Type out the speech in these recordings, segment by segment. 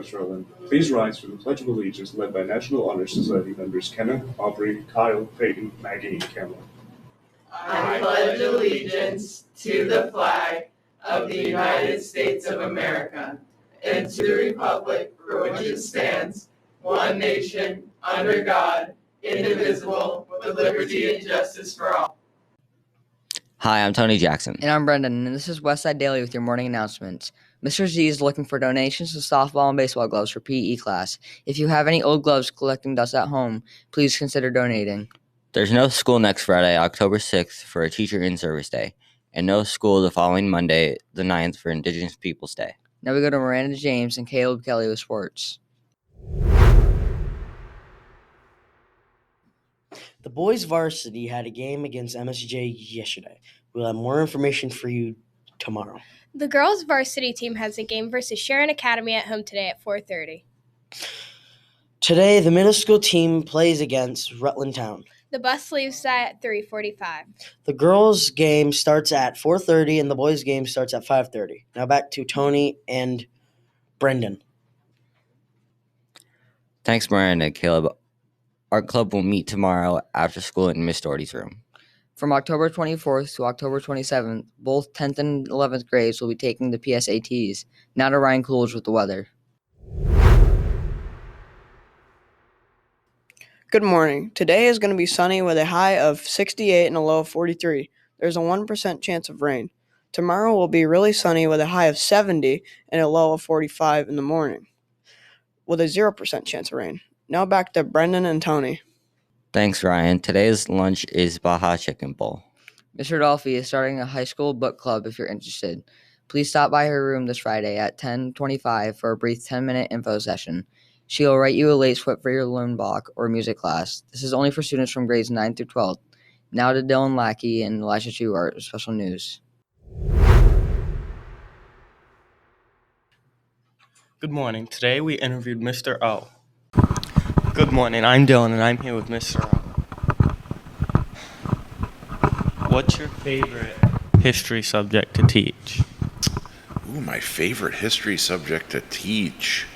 West Rutland. Please rise for the Pledge of Allegiance led by National Honor Society members Kenneth, Aubrey, Kyle, Peyton, Maggie, and Cameron. I pledge allegiance to the flag of the United States of America and to the republic for which it stands, one nation, under God, indivisible, with liberty and justice for all. Hi, I'm Tony Jackson. And I'm Brendan, and this is Westside Daily with your morning announcements. Mr. Z is looking for donations to softball and baseball gloves for PE class. If you have any old gloves collecting dust at home, please consider donating. There's no school next Friday, October 6th, for a Teacher in-Service Day, and no school the following Monday, the 9th, for Indigenous Peoples Day. Now we go to Miranda James and Caleb Kelly with sports. The boys varsity had a game against MSJ yesterday. We'll have more information for you tomorrow. The girls varsity team has a game versus Sharon Academy at home today at 4:30. Today, the middle school team plays against Rutland Town. The bus leaves at 3:45. The girls' game starts at 4:30 and the boys' game starts at 5:30. Now back to Tony and Brendan. Thanks, Miranda and Caleb. Art Club will meet tomorrow after school in Miss Doherty's room. From October 24th to October 27th, both 10th and 11th grades will be taking the PSATs. Now to Ryan Coolidge with the weather. Good morning. Today is going to be sunny with a high of 68 and a low of 43. There's a 1% chance of rain. Tomorrow will be really sunny with a high of 70 and a low of 45 in the morning, with a 0% chance of rain. Now back to Brendan and Tony. Thanks, Ryan. Today's lunch is Baja Chicken Bowl. Mr. Dolphy is starting a high school book club if you're interested. Please stop by her room this Friday at 10:25 for a brief 10-minute info session. She will write you a late script for your loan block or music class. This is only for students from grades 9 through 12. Now to Dylan Lackey and Elijah Stewart, special news. Good morning. Today we interviewed Mr. O. Good morning. I'm Dylan and I'm here with Mr. O. What's your favorite history subject to teach? Ooh, my favorite history subject to teach.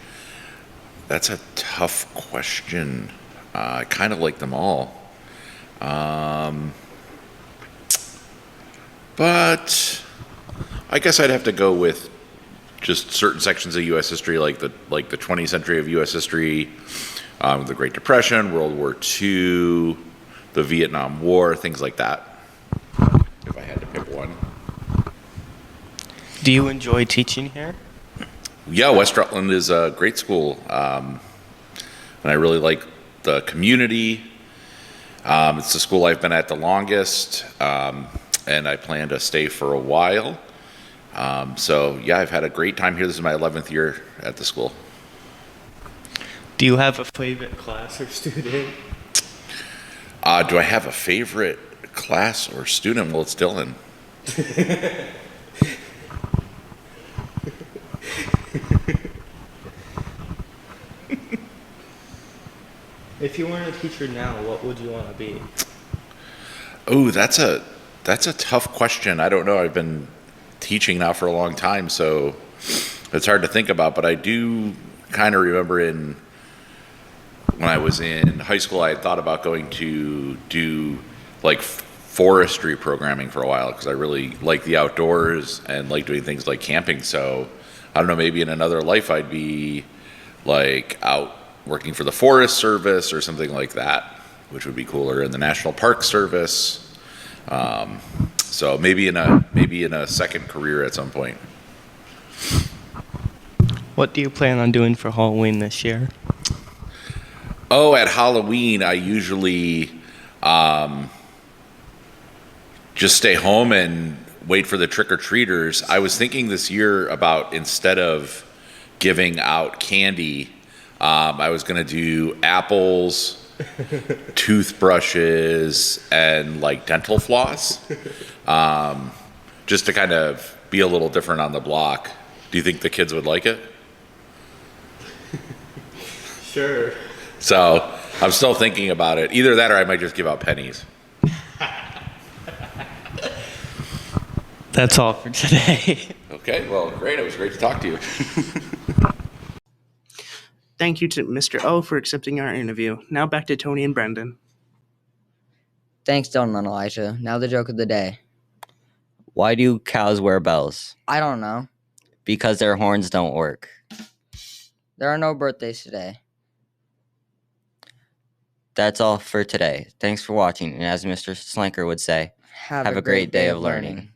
That's a tough question. I kind of like them all. But I guess I'd have to go with just certain sections of U.S. history, like the 20th century of U.S. history, the Great Depression, World War II, the Vietnam War, things like that, if I had to pick one. Do you enjoy teaching here? Yeah, West Rutland is a great school, and I really like the community. It's the school I've been at the longest, and I plan to stay for a while. So, yeah, I've had a great time here. This is my 11th year at the school. Do you have a favorite class or student? Do I have a favorite class or student? Well, it's Dylan. If you weren't a teacher now, what would you want to be? Oh, that's a tough question. I don't know. I've been teaching now for a long time, so it's hard to think about. But I do kind of remember when I was in high school, I had thought about going to do like forestry programming for a while because I really like the outdoors and like doing things like camping. So I don't know, maybe in another life I'd be like out working for the Forest Service or something like that, which would be cooler, in the National Park Service. So maybe in a second career at some point. What do you plan on doing for Halloween this year? Oh, at Halloween, I usually just stay home and wait for the trick-or-treaters. I was thinking this year about, instead of giving out candy, I was going to do apples, toothbrushes, and like dental floss, just to kind of be a little different on the block. Do you think the kids would like it? Sure. So I'm still thinking about it. Either that or I might just give out pennies. That's all for today. Okay, well, great. It was great to talk to you. Thank you to Mr. O for accepting our interview. Now back to Tony and Brendan. Thanks, Dylan and Elijah. Now the joke of the day. Thank you to Mr. O for accepting our interview. Now back to Tony and Brendan. Tony and Brendan. Thanks, Dylan and Elijah. Now the joke of the day. Why do cows wear bells? I don't know. Because their horns don't work. There are no birthdays today. That's all for today. Thanks for watching, and as Mr. Slanker would say, have a great day of learning.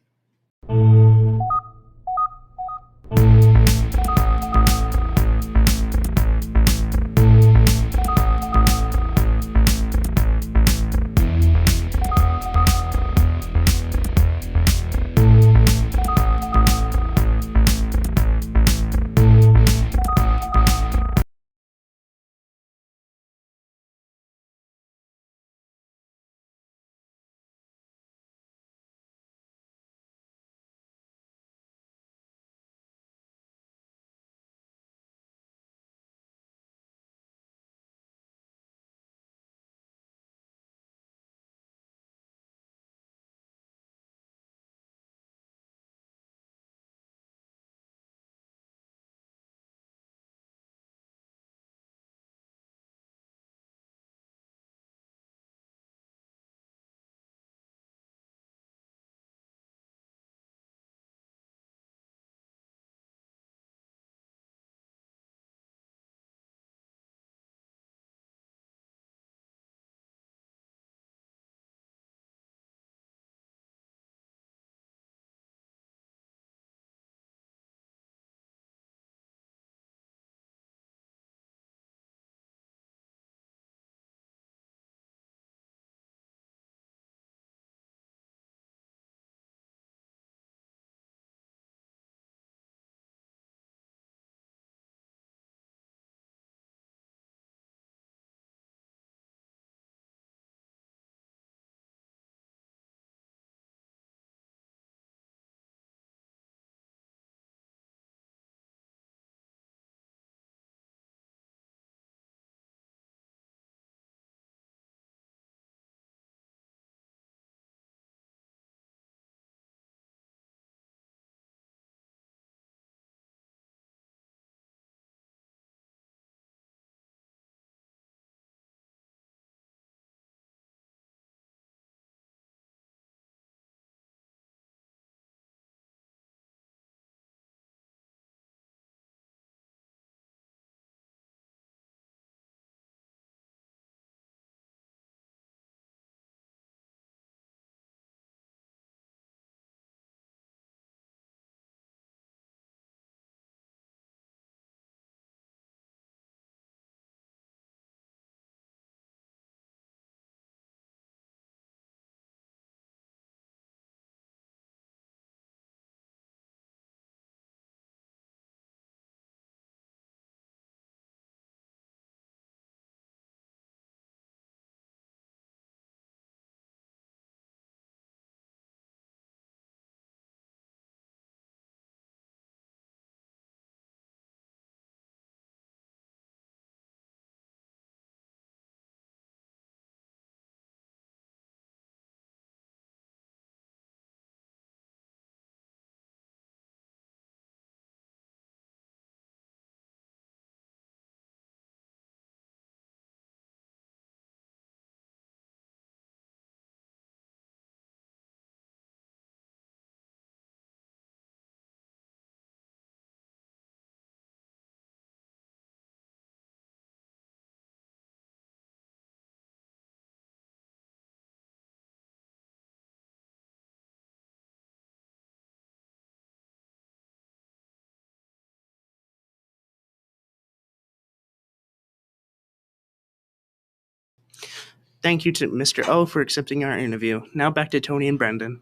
Thank you to Mr. O for accepting our interview. Now back to Tony and Brendan.